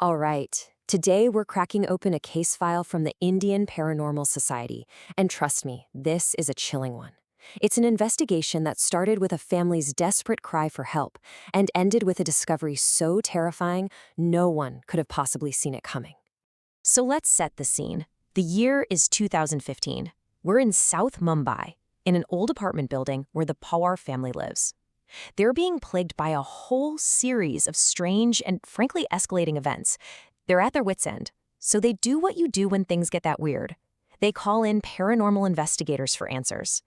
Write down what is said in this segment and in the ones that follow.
All right. Today, we're cracking open a case file from the Indian Paranormal Society. And trust me, this is a chilling one. It's an investigation that started with a family's desperate cry for help and ended with a discovery so terrifying, no one could have possibly seen it coming. So let's set the scene. The year is 2015. We're in South Mumbai, in an old apartment building where the Pawar family lives. They're being plagued by a whole series of strange and frankly escalating events. They're at their wits' end, so they do what you do when things get that weird. They call in paranormal investigators for answers.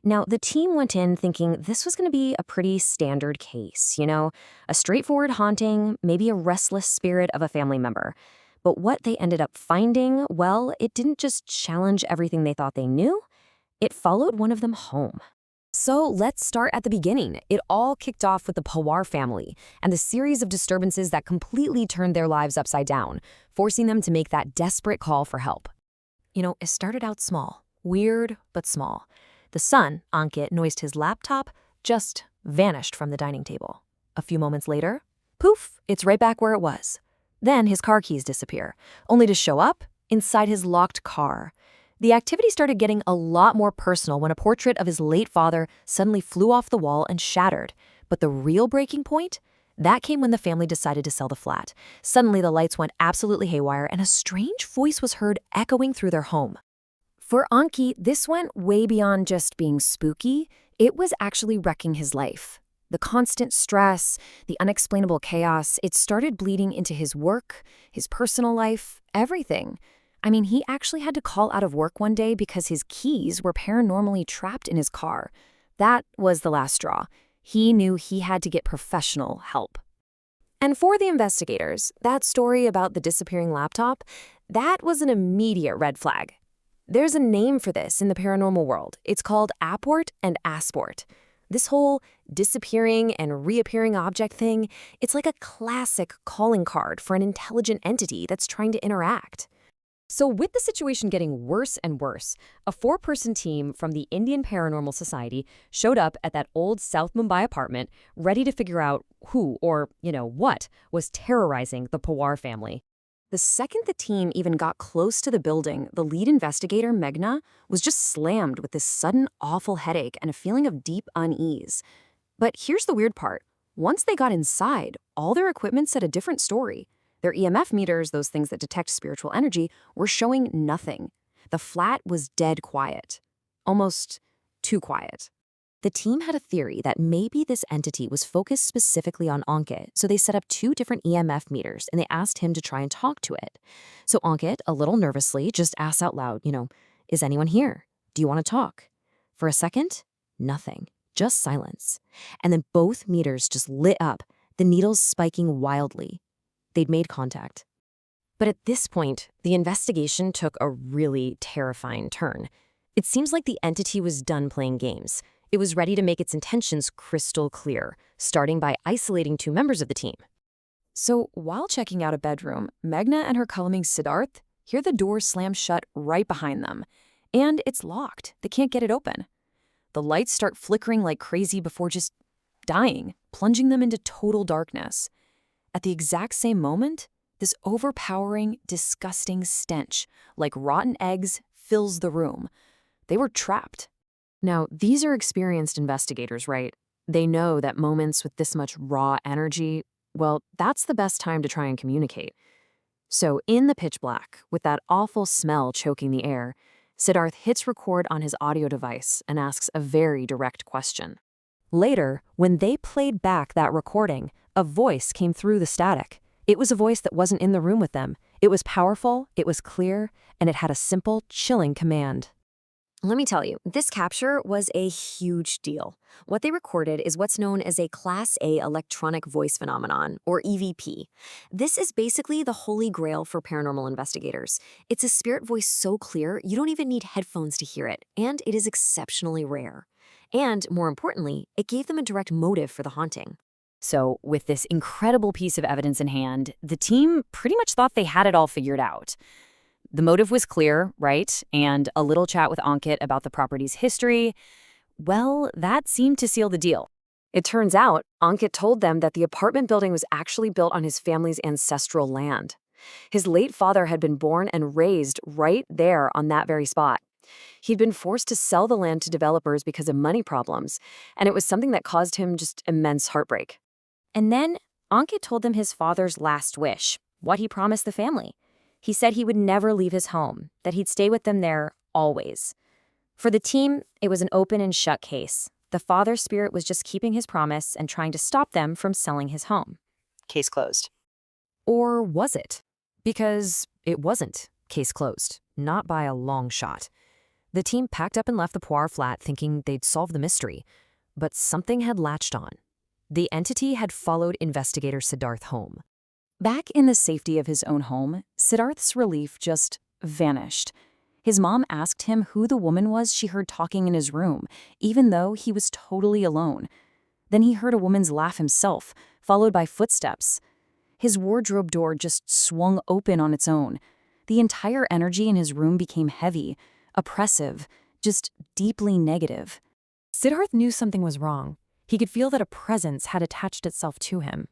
Now, the team went in thinking this was going to be a pretty standard case, a straightforward haunting, maybe a restless spirit of a family member. But what they ended up finding, well, it didn't just challenge everything they thought they knew, it followed one of them home. So let's start at the beginning. It all kicked off with the Pawar family and the series of disturbances that completely turned their lives upside down, forcing them to make that desperate call for help. It started out small, weird but small. The son, Ankit, noticed his laptop just vanished from the dining table. A few moments later, poof, it's right back where it was. Then his car keys disappear, only to show up inside his locked car. The activity started getting a lot more personal when a portrait of his late father suddenly flew off the wall and shattered. But the real breaking point? That came when the family decided to sell the flat. Suddenly the lights went absolutely haywire and a strange voice was heard echoing through their home. For Anki, this went way beyond just being spooky. It was actually wrecking his life. The constant stress, the unexplainable chaos, it started bleeding into his work, his personal life, everything. I mean, he actually had to call out of work one day because his keys were paranormally trapped in his car. That was the last straw. He knew he had to get professional help. And for the investigators, that story about the disappearing laptop, that was an immediate red flag. There's a name for this in the paranormal world. It's called apport and asport. This whole disappearing and reappearing object thing, it's like a classic calling card for an intelligent entity that's trying to interact. So with the situation getting worse and worse, a 4-person team from the Indian Paranormal Society showed up at that old South Mumbai apartment, ready to figure out who or, what was terrorizing the Pawar family. The second the team even got close to the building, the lead investigator, Meghna, was just slammed with this sudden awful headache and a feeling of deep unease. But here's the weird part. Once they got inside, all their equipment said a different story. Their EMF meters, those things that detect spiritual energy, were showing nothing. The flat was dead quiet. Almost too quiet. The team had a theory that maybe this entity was focused specifically on Ankit, so they set up 2 different EMF meters and they asked him to try and talk to it. So Ankit, a little nervously, just asked out loud, is anyone here? Do you want to talk? For a second, nothing, just silence. And then both meters just lit up, the needles spiking wildly. They'd made contact. But at this point, the investigation took a really terrifying turn. It seems like the entity was done playing games. It was ready to make its intentions crystal clear, starting by isolating 2 members of the team. So while checking out a bedroom, Meghna and her calming Siddharth hear the door slam shut right behind them. And it's locked. They can't get it open. The lights start flickering like crazy before just dying, plunging them into total darkness. At the exact same moment, this overpowering, disgusting stench, like rotten eggs, fills the room. They were trapped. Now, these are experienced investigators, right? They know that moments with this much raw energy, well, that's the best time to try and communicate. So in the pitch black, with that awful smell choking the air, Siddharth hits record on his audio device and asks a very direct question. Later, when they played back that recording, a voice came through the static. It was a voice that wasn't in the room with them. It was powerful, it was clear, and it had a simple, chilling command. Let me tell you, this capture was a huge deal. What they recorded is what's known as a Class A electronic voice phenomenon, or EVP. This is basically the holy grail for paranormal investigators. It's a spirit voice so clear, you don't even need headphones to hear it, and it is exceptionally rare. And, more importantly, it gave them a direct motive for the haunting. So, with this incredible piece of evidence in hand, the team pretty much thought they had it all figured out. The motive was clear, right? And a little chat with Ankit about the property's history, well, that seemed to seal the deal. It turns out, Ankit told them that the apartment building was actually built on his family's ancestral land. His late father had been born and raised right there on that very spot. He'd been forced to sell the land to developers because of money problems, and it was something that caused him just immense heartbreak. And then Ankit told them his father's last wish, what he promised the family. He said he would never leave his home, that he'd stay with them there always. For the team, it was an open and shut case. The father's spirit was just keeping his promise and trying to stop them from selling his home. Case closed. Or was it? Because it wasn't. Case closed. Not by a long shot. The team packed up and left the Poir flat thinking they'd solve the mystery. But something had latched on. The entity had followed investigator Siddharth home. Back in the safety of his own home, Siddharth's relief just vanished. His mom asked him who the woman was she heard talking in his room, even though he was totally alone. Then he heard a woman's laugh himself, followed by footsteps. His wardrobe door just swung open on its own. The entire energy in his room became heavy, oppressive, just deeply negative. Siddharth knew something was wrong. He could feel that a presence had attached itself to him.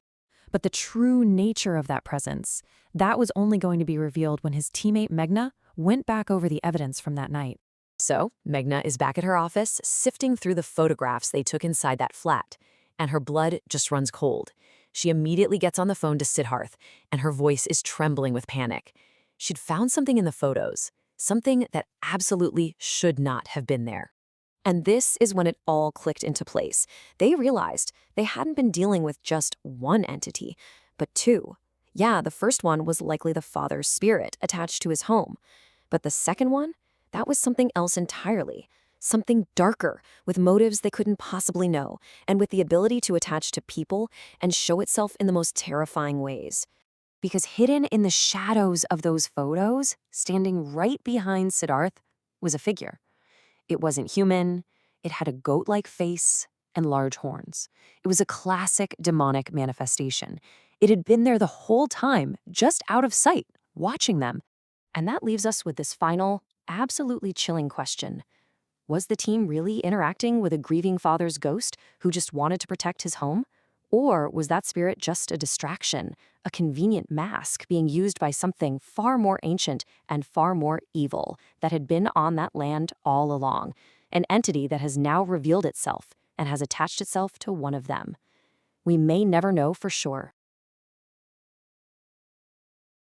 But the true nature of that presence, that was only going to be revealed when his teammate Meghna went back over the evidence from that night. So, Meghna is back at her office, sifting through the photographs they took inside that flat, and her blood just runs cold. She immediately gets on the phone to Siddharth, and her voice is trembling with panic. She'd found something in the photos, something that absolutely should not have been there. And this is when it all clicked into place. They realized they hadn't been dealing with just one entity, but two. Yeah, the first one was likely the father's spirit attached to his home. But the second one, that was something else entirely. Something darker, with motives they couldn't possibly know, and with the ability to attach to people and show itself in the most terrifying ways. Because hidden in the shadows of those photos, standing right behind Siddharth, was a figure. It wasn't human, it had a goat-like face and large horns. It was a classic demonic manifestation. It had been there the whole time, just out of sight, watching them. And that leaves us with this final, absolutely chilling question. Was the team really interacting with a grieving father's ghost who just wanted to protect his home? Or was that spirit just a distraction, a convenient mask being used by something far more ancient and far more evil that had been on that land all along, an entity that has now revealed itself and has attached itself to one of them? We may never know for sure,